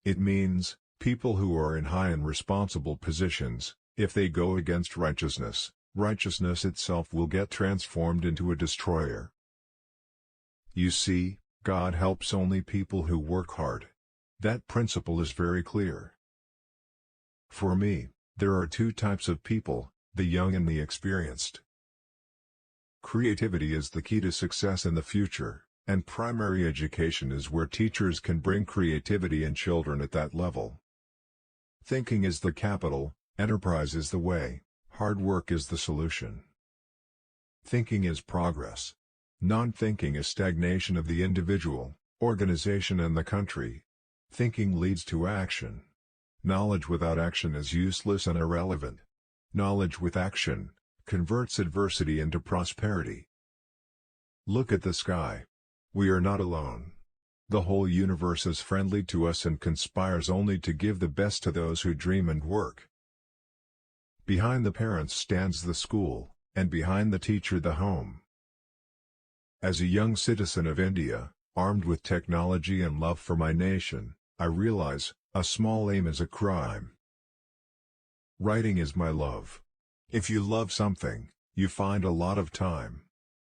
It means, people who are in high and responsible positions, if they go against righteousness, righteousness itself will get transformed into a destroyer. You see, God helps only people who work hard. That principle is very clear. For me, there are two types of people, the young and the experienced. Creativity is the key to success in the future, and primary education is where teachers can bring creativity in children at that level. Thinking is the capital, enterprise is the way, hard work is the solution. Thinking is progress. Non-thinking is stagnation of the individual, organization and the country. Thinking leads to action. Knowledge without action is useless and irrelevant. Knowledge with action converts adversity into prosperity. Look at the sky. We are not alone. The whole universe is friendly to us and conspires only to give the best to those who dream and work. Behind the parents stands the school, and behind the teacher the home. As a young citizen of India, armed with technology and love for my nation, I realize, a small aim is a crime. Writing is my love. If you love something, you find a lot of time.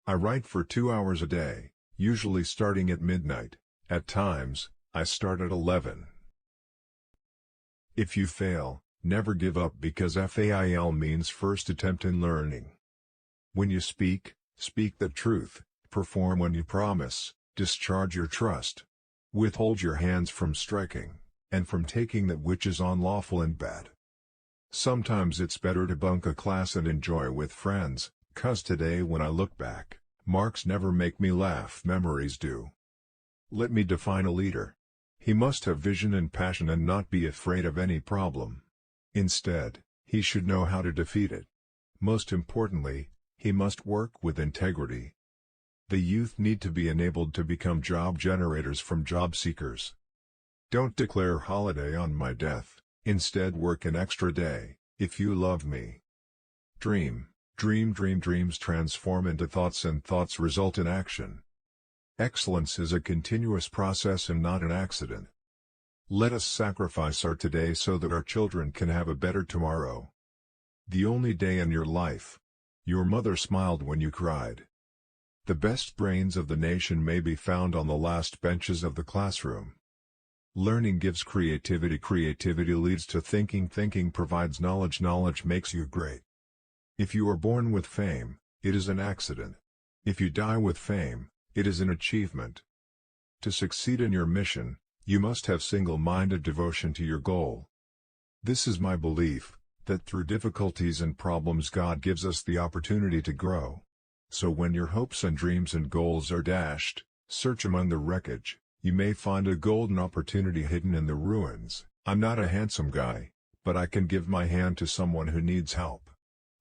I write for 2 hours a day, usually starting at midnight. At times, I start at 11. If you fail, never give up because FAIL means first attempt in learning. When you speak, speak the truth, perform when you promise, discharge your trust. Withhold your hands from striking, and from taking that which is unlawful and bad. Sometimes it's better to bunk a class and enjoy with friends, 'cause today when I look back, marks never make me laugh, memories do. Let me define a leader. He must have vision and passion and not be afraid of any problem. Instead, he should know how to defeat it. Most importantly, he must work with integrity. The youth need to be enabled to become job generators from job seekers. Don't declare holiday on my death, instead work an extra day, if you love me. Dream, dream, dream. Dreams transform into thoughts and thoughts result in action. Excellence is a continuous process and not an accident. Let us sacrifice our today so that our children can have a better tomorrow. The only day in your life. Your mother smiled when you cried. The best brains of the nation may be found on the last benches of the classroom. Learning gives creativity. Creativity leads to thinking. Thinking provides knowledge. Knowledge makes you great. If you are born with fame, it is an accident. If you die with fame, it is an achievement. To succeed in your mission, you must have single-minded devotion to your goal. This is my belief, that through difficulties and problems God gives us the opportunity to grow. So when your hopes and dreams and goals are dashed, search among the wreckage, you may find a golden opportunity hidden in the ruins. I'm not a handsome guy, but I can give my hand to someone who needs help.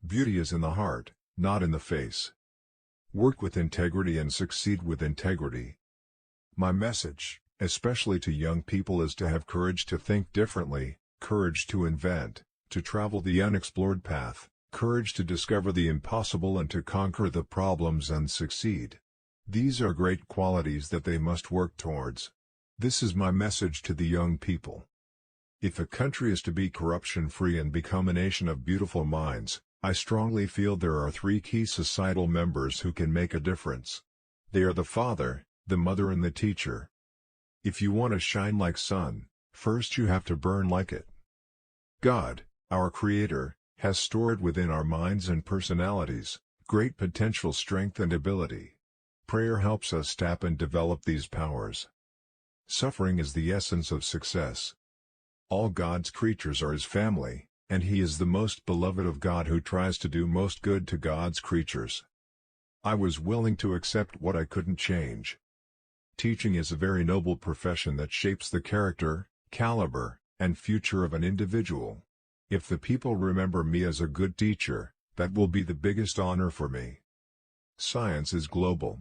Beauty is in the heart, not in the face. Work with integrity and succeed with integrity. My message, especially to young people, is to have courage to think differently, courage to invent, to travel the unexplored path, courage to discover the impossible and to conquer the problems and succeed. These are great qualities that they must work towards. This is my message to the young people. If a country is to be corruption-free and become a nation of beautiful minds, I strongly feel there are 3 key societal members who can make a difference. They are the father, the mother and the teacher. If you want to shine like sun, first you have to burn like it. God, our Creator, has stored within our minds and personalities great potential, strength and ability. Prayer helps us tap and develop these powers. Suffering is the essence of success. All God's creatures are His family, and He is the most beloved of God who tries to do most good to God's creatures. I was willing to accept what I couldn't change. Teaching is a very noble profession that shapes the character, caliber, and future of an individual. If the people remember me as a good teacher, that will be the biggest honor for me. Science is global.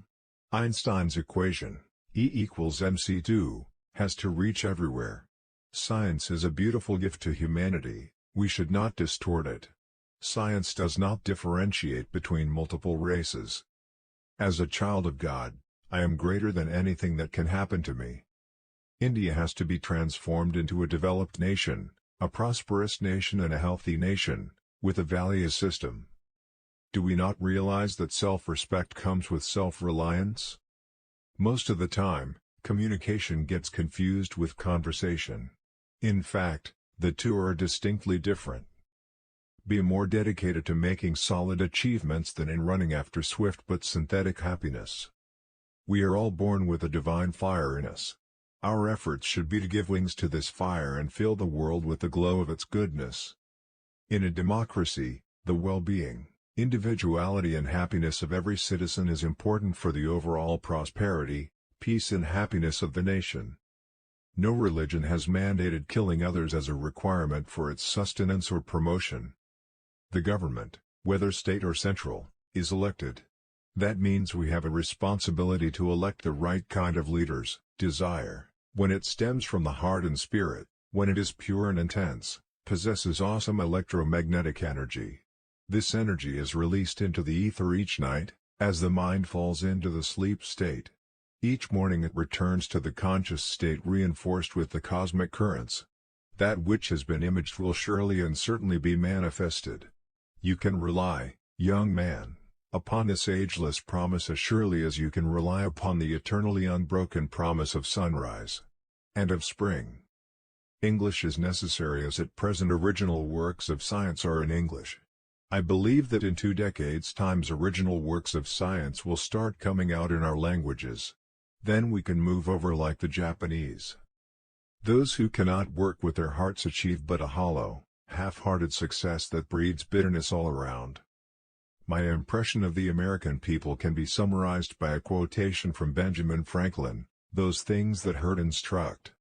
Einstein's equation, E=mc², has to reach everywhere. Science is a beautiful gift to humanity, we should not distort it. Science does not differentiate between multiple races. As a child of God, I am greater than anything that can happen to me. India has to be transformed into a developed nation, a prosperous nation and a healthy nation, with a values system. Do we not realize that self-respect comes with self-reliance? Most of the time, communication gets confused with conversation. In fact, the two are distinctly different. Be more dedicated to making solid achievements than in running after swift but synthetic happiness. We are all born with a divine fire in us. Our efforts should be to give wings to this fire and fill the world with the glow of its goodness. In a democracy, the well-being, individuality and happiness of every citizen is important for the overall prosperity, peace and happiness of the nation. No religion has mandated killing others as a requirement for its sustenance or promotion. The government, whether state or central, is elected. That means we have a responsibility to elect the right kind of leaders. Desire, when it stems from the heart and spirit, when it is pure and intense, possesses awesome electromagnetic energy. This energy is released into the ether each night, as the mind falls into the sleep state. Each morning it returns to the conscious state reinforced with the cosmic currents. That which has been imaged will surely and certainly be manifested. You can rely, young man, upon this ageless promise as surely as you can rely upon the eternally unbroken promise of sunrise and of spring. English is necessary as at present original works of science are in English. I believe that in 2 decades' time original works of science will start coming out in our languages. Then we can move over like the Japanese. Those who cannot work with their hearts achieve but a hollow, half-hearted success that breeds bitterness all around. My impression of the American people can be summarized by a quotation from Benjamin Franklin, "Those things that hurt instruct."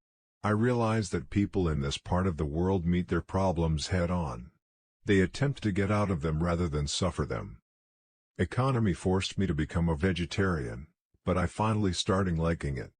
I realize that people in this part of the world meet their problems head-on. They attempt to get out of them rather than suffer them. Economy forced me to become a vegetarian, but I finally starting liking it.